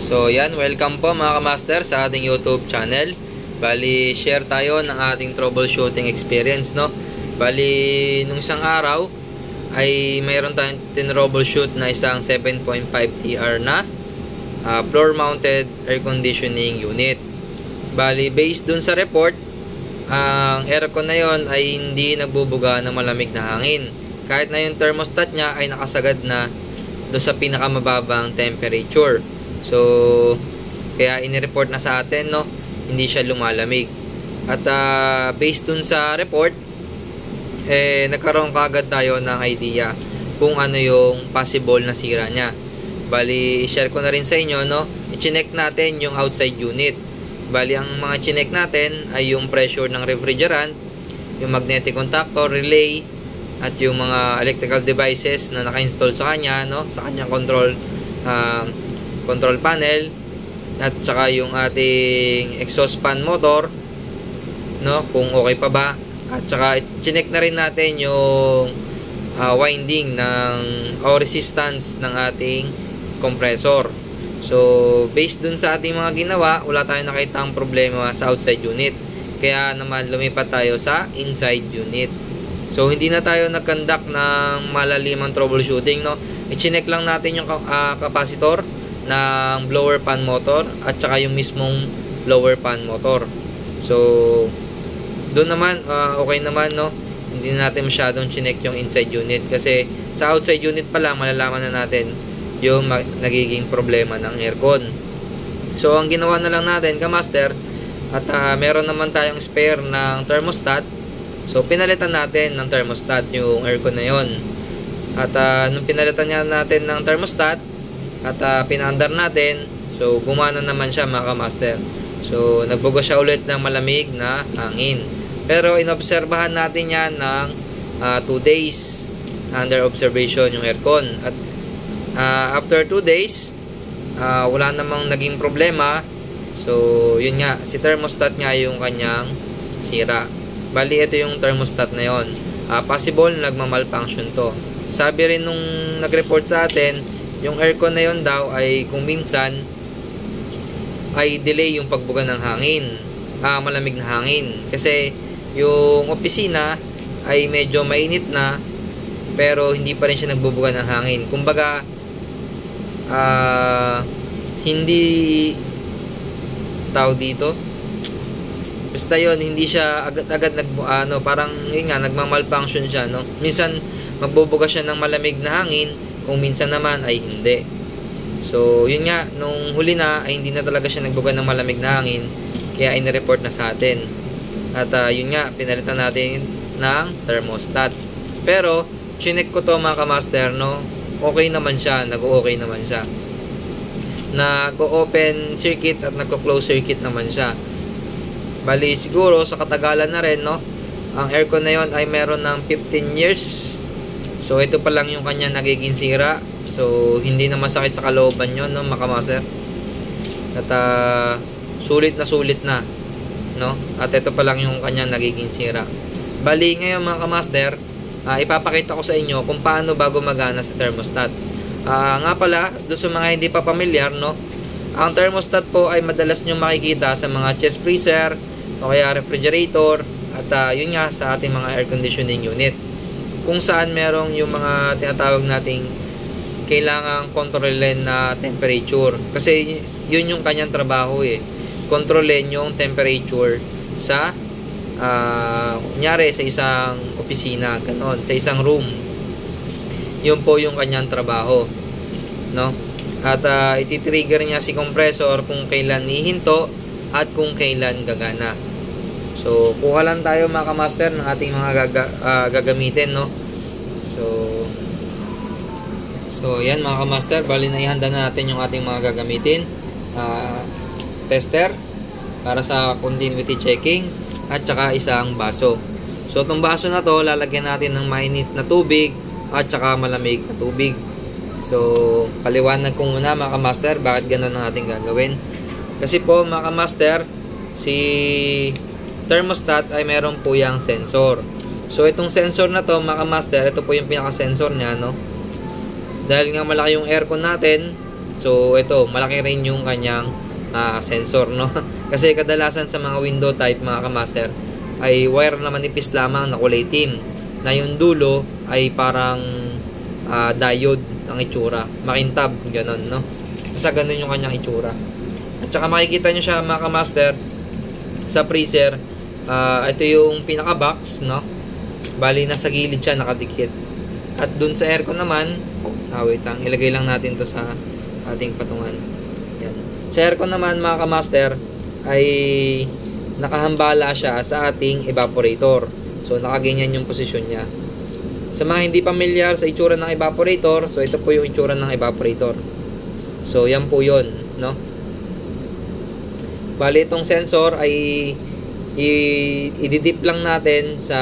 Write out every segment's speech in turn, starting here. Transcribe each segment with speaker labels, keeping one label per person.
Speaker 1: So yan, welcome po mga kamaster sa ating YouTube channel. Bali, share tayo ng ating troubleshooting experience, no? Bali, nung isang araw ay mayroon tayong tin-troubleshoot na isang 7.5 TR na floor mounted air conditioning unit. Bali, based dun sa report, ang aircon na yon ay hindi nagbubuga ng malamig na hangin. Kahit na yung thermostat niya ay nakasagad na doon sa pinakamababang temperature. So, kaya inireport na sa atin, no, hindi siya lumalamig. At based dun sa report, nagkaroon kagad tayo ng idea kung ano yung possible na sira niya. Bali, share ko na rin sa inyo, no, i-check natin yung outside unit. Bali, ang mga chinek natin ay yung pressure ng refrigerant, yung magnetic contactor, relay, at yung mga electrical devices na naka-install sa kanya, no, sa kanyang control panel, at saka yung ating exhaust fan motor, no, kung okay pa ba. At saka chinek na rin natin yung winding o resistance ng ating compressor. So, based dun sa ating mga ginawa, wala tayong nakitang problema sa outside unit. Kaya naman lumipat tayo sa inside unit. So, hindi na tayo nag-conduct ng malalimang troubleshooting, no. I-check lang natin yung capacitor ng blower fan motor at saka yung mismong blower fan motor. So, doon naman, okay naman, no. Hindi natin masyadong chinek yung inside unit kasi sa outside unit pa lang malalaman na natin yung nagiging problema ng aircon. So, ang ginawa na lang natin, kamaster, at meron naman tayong spare ng thermostat. So, pinalitan natin ng thermostat yung aircon na yon. At nung pinalitan natin ng thermostat at pinaandar natin, so gumana naman siya mga kamaster. So, nagbuga siya ulit ng malamig na hangin. Pero inobserbahan natin yan ng 2 days under observation yung aircon. At after 2 days, wala namang naging problema. So, yun nga, si thermostat nga yung kanyang sira. Bali, ito yung thermostat na yon. Possible na nagmamalfunction to. Sabi rin nung nag-report sa atin, yung aircon na yon daw ay kung minsan ay delay yung pagbuga ng hangin, malamig na hangin. Kasi yung opisina ay medyo mainit na pero hindi pa rin siya nagbubuga ng hangin. Kumbaga, hindi tawag dito. Basta yun, hindi siya agad-agad parang yun nga, nagmamalfunction siya, no? Minsan magbubuga siya ng malamig na hangin, kung minsan naman ay hindi. So, yun nga, nung huli na ay hindi na talaga siya nagbuga ng malamig na hangin, kaya inireport na sa atin. At yun nga, pinalitan natin ng thermostat. Pero, chinek ko to mga kamaster, no? Okay naman siya, nag-okay naman siya. Nag-open circuit at nag-close circuit naman siya. Bali, siguro sa katagalan na rin, no, ang aircon na yon ay meron ng 15 years. So, ito pa lang yung kanya nagiging sira. So, hindi na masakit sa kalooban yun, no, mga kamaster. At sulit na, no. At ito pa lang yung kanya nagiging sira. Bali, ngayon mga kamaster, ipapakita ko sa inyo kung paano ba gumagana sa thermostat. Nga pala, doon sa mga hindi pa pamilyar, no, ang thermostat po ay madalas nyo makikita sa mga chest freezer o kaya refrigerator at yun nga sa ating mga air conditioning unit, kung saan merong yung mga tinatawag nating kailangang kontrolin na temperature. Kasi yun yung kanyang trabaho kontrolin yung temperature sa kunyari sa isang opisina, ganon, sa isang room. Yun po yung kanyang trabaho, no? At ititrigger niya si compressor kung kailan hihinto at kung kailan gagana. So, kuha lang tayo mga kamaster ng ating mga gagamitin, no? So, yan mga kamaster, bali na ihanda na natin yung ating mga gagamitin. Tester para sa continuity checking at saka isang baso. So, itong baso na to, lalagyan natin ng mainit na tubig at saka malamig na tubig. So, paliwanag ko muna mga kamaster bakit ganun ang ating gagawin. Kasi po mga kamaster, si thermostat ay meron po yung sensor. So, itong sensor na to mga kamaster, ito po yung pinaka-sensor niya, no? Dahil nga malaki yung aircon natin, So ito, malaki rin yung kanyang sensor, no? Kasi kadalasan sa mga window type mga kamaster ay wire na manipis lamang na kulay itim, na yung dulo ay parang diode ang itsura, makintab, ganun, no? Basta ganun yung kanyang itsura. At saka makikita nyo siya mga kamaster sa freezer. Ito yung pinaka box, no? Bali nasa gilid siya nakadikit. At dun sa aircon naman, wait lang, ilagay lang natin to sa ating patungan. Yan. Sa aircon naman mga kamaster ay nakahambala siya sa ating evaporator. So nakaganyan yung posisyon niya. Sa mga hindi pamilyar sa itsura ng evaporator, so ito po yung itsura ng evaporator. So yan po yun, no? Bali itong sensor ay ididip lang natin sa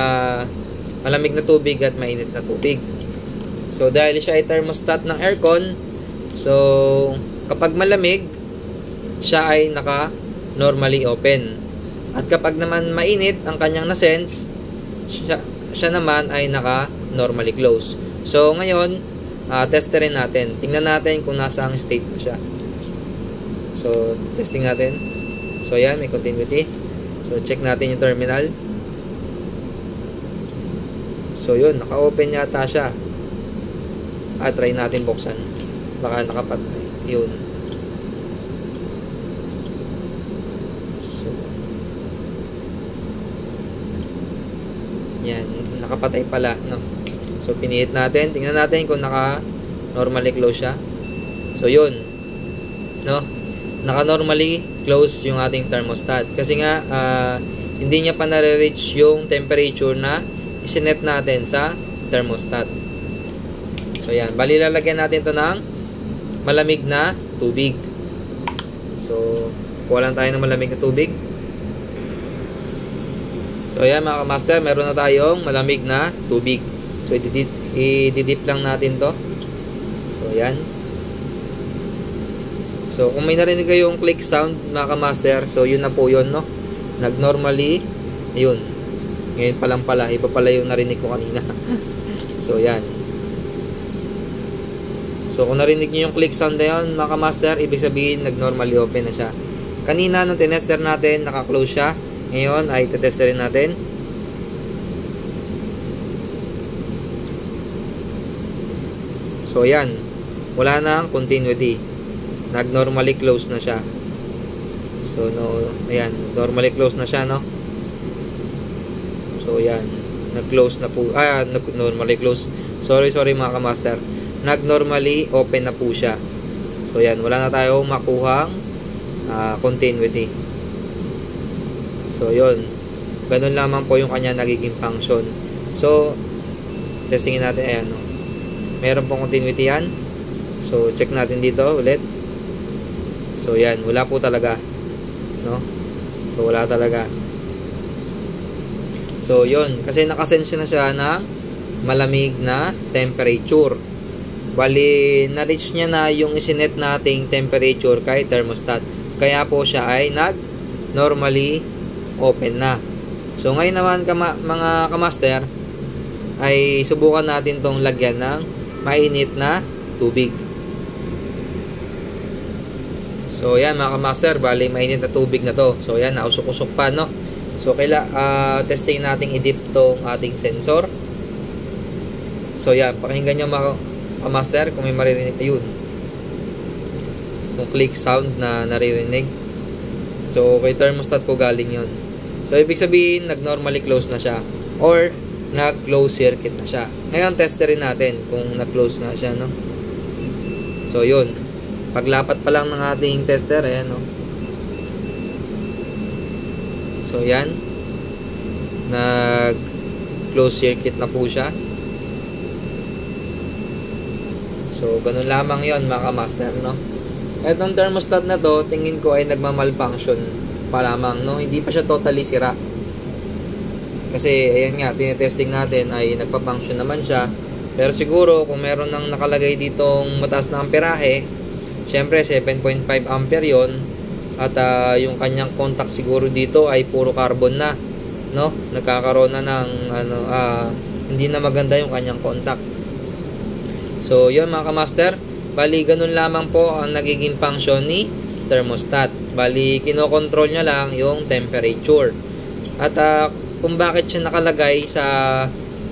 Speaker 1: malamig na tubig at mainit na tubig. So dahil siya ay thermostat ng aircon, so kapag malamig, siya ay naka normally open. At kapag naman mainit ang kanyang na-sense, siya naman ay naka normally close. So ngayon, testerin natin. Tingnan natin kung nasa ang state na siya. So testing natin. So yan, may continuity. So check natin yung terminal. So yun, naka-open yata siya. Try natin buksan. Baka nakapatay. Yun. So, yan, nakapatay pala, no? So pinihit natin. Tingnan natin kung naka-normally close siya. So yun, no? Naka-normally close yung ating thermostat. Kasi nga, hindi niya pa nare-reach yung temperature na isinet natin sa thermostat. So yan, bali lalagyan natin to ng malamig na tubig. So kuha lang tayo ng malamig na tubig. So yan mga kamaster, meron na tayong malamig na tubig. So i-dip lang natin to. So yan. So kung may narinig kayong click sound mga kamaster, so yun na po yun, no? Nag-normally, yun. Ngayon pa lang pala, iba pala yung narinig ko kanina. So yan. So kung narinig nyo yung click sound na yun mga kamaster, ibig sabihin nag-normally open na siya. Kanina nung tinester natin, naka-close siya. Ngayon ay tetesterin natin. So yan, wala nang continuity. Nag-normally close na siya. So no, ayan, normally close na siya, no? So yan, nag-close na po. Normally close. Sorry mga kamaster. Nag-normally open na po siya. So yan, wala na tayong makuhang continuity. So yun, ganun lamang po yung kanya nagiging function. So testingin natin, ayan, no? Meron pong continuity yan. So check natin dito ulit. So yan, wala po talaga, no? So wala talaga. So yun, kasi nakasense na siya ng malamig na temperature. Bali, na-reach niya na yung isinet nating temperature kay thermostat. Kaya po siya ay nag-normally open na. So ngayon naman mga kamaster, ay subukan natin tong lagyan ng mainit na tubig. So yan mga kamaster, bali mainit na tubig na to. So yan, nausok-usok pa, no? So testing natin i-dip tong ating sensor. So yan, pakinggan nyo mga kamaster kung may maririnig. Ayun, yung click sound na naririnig. So kay thermostat po galing yun. So ibig sabihin nag-normally close na siya or nag-close circuit na siya. Ngayon testerin natin kung nag-close na siya, no? So yun, paglapat pa lang ng ating tester, ayan, no? So yan, nag-close circuit na po siya. So ganun lamang yon mga kamaster, no? Etong thermostat na to, tingin ko ay nagmamalfunction pa lamang, no? Hindi pa siya totally sira. Kasi ayan nga, tinetesting natin ay nagpa-function naman siya. Pero siguro kung meron nang nakalagay ditong mataas na amperahe, syempre 7.5 ampere yon. At yung kanyang contact siguro dito ay puro carbon na, no? Nagkakaroon na ng hindi na maganda yung kanyang contact. So yun mga kamaster, Bali, ganun lamang po ang nagiging function ni thermostat. Bali, kinokontrol niya lang yung temperature. At kung bakit siya nakalagay sa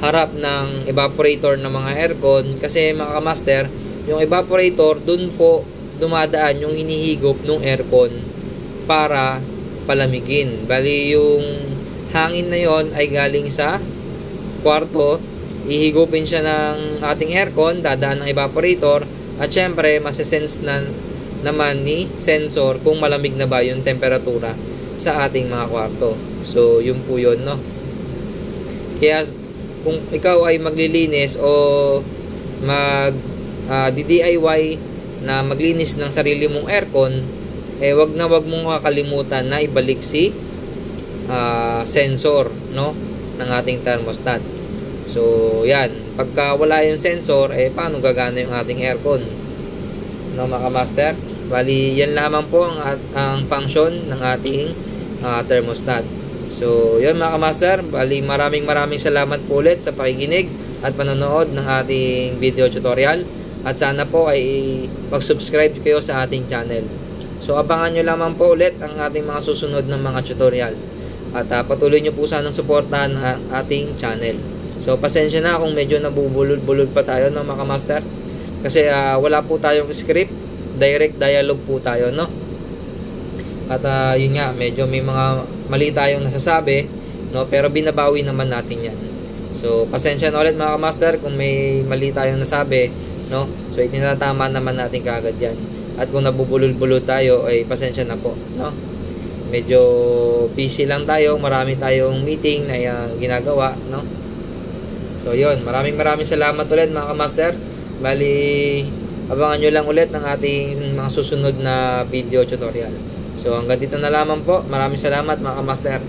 Speaker 1: harap ng evaporator ng mga aircon, kasi mga kamaster, yung evaporator, dun po dumadaan yung hinihigop ng aircon para palamigin. Bali, yung hangin na yon ay galing sa kwarto, ihigupin siya ng ating aircon, dadaan ng evaporator, at syempre, masesense na naman ni sensor kung malamig na ba yung temperatura sa ating mga kwarto. So, yun po yun, no? Kaya, kung ikaw ay maglilinis o DIY na maglinis ng sarili mong aircon, wag mong kakalimutan na ibalik si sensor, no, ng ating thermostat. So, yan. Pagka wala yung sensor, paano gagana yung ating aircon? No, mga master? Bali, yan lamang po ang function ng ating thermostat. So, yun mga master. Bali, maraming salamat po ulit sa pakikinig at panonood ng ating video tutorial. At sana po ay mag-subscribe kayo sa ating channel. So, abangan nyo lamang po ulit ang ating mga susunod ng mga tutorial. At patuloy nyo po sanang suportahan ang ating channel. So, pasensya na kung medyo nabubulol-bulol pa tayo, no, mga master. Kasi wala po tayong script, direct dialogue po tayo, no? At yun nga, medyo may mga mali tayong nasasabi, no? Pero binabawi naman natin yan. So, pasensya na ulit mga master kung may mali tayong nasabi, no? So, itinatama naman natin kaagad yan. At kung nabubulol-bulol tayo, ay pasensya na po, no? Medyo busy lang tayo, marami tayong meeting na ginagawa, no? So, yun. Maraming salamat ulit mga kamaster. Bali, abangan nyo lang ulit ng ating mga susunod na video tutorial. So, hanggang dito na lamang po. Maraming salamat mga kamaster.